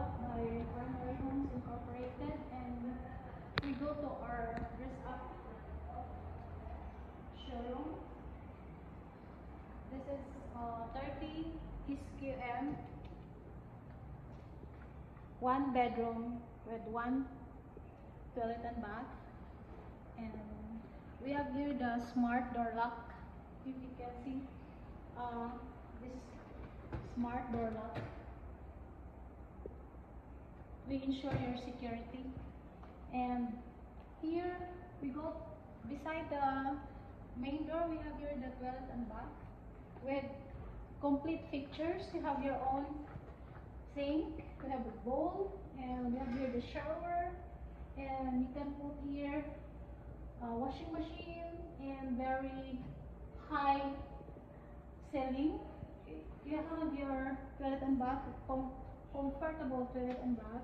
up by Primary Homes Incorporated, and we go to our dress up showroom. This is 30 SQM, one bedroom with one toilet and bath, and we have here the smart door lock. If you can see, this smart door lock. We ensure your security. And here we go beside the main door. We have here the toilet and bath with complete features. You have your own sink, you have a bowl, and we have here the shower, and you can put here a washing machine and very high ceiling. You have your toilet and bath, comfortable toilet and bath.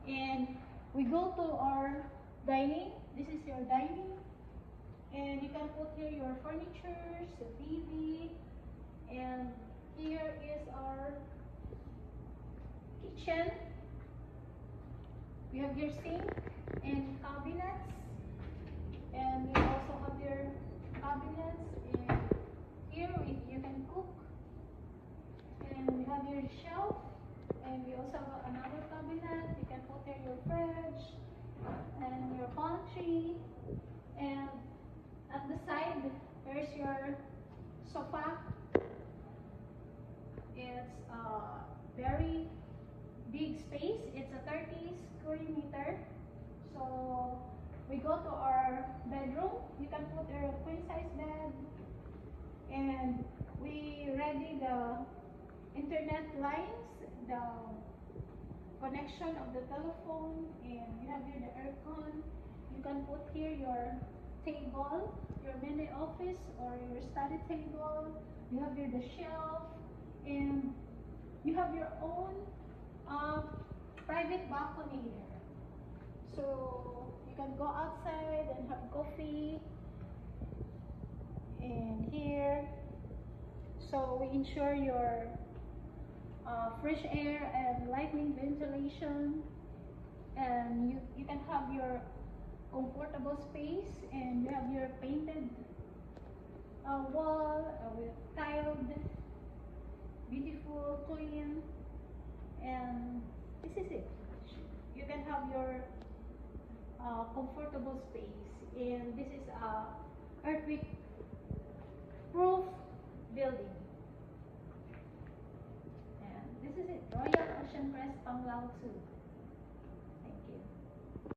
And we go to our dining. This is your dining, and you can put here your furniture, the TV, and here is our kitchen. We have your sink and cabinets, and we also have your cabinets, and here you can cook, and we have your shelf, and we also have another cabinet. You can put here your fridge and your pantry, and at the side there's your sofa. It's a very big space. It's a 30 square meter. So we go to our bedroom. You can put your queen size bed, and we ready the internet lines, the connection of the telephone, and you have here the aircon. You can put here your table, your mini office or your study table. You have here the shelf, and you have your own private balcony here. So you can go outside and have coffee, and here. So we ensure your fresh air and lightning ventilation, and you can have your comfortable space, and you have your painted wall with tiled, beautiful, clean, and this is it. You can have your comfortable space, and this is a earthquake proof building. This is it, Royal Ocean Crest Panglao 2.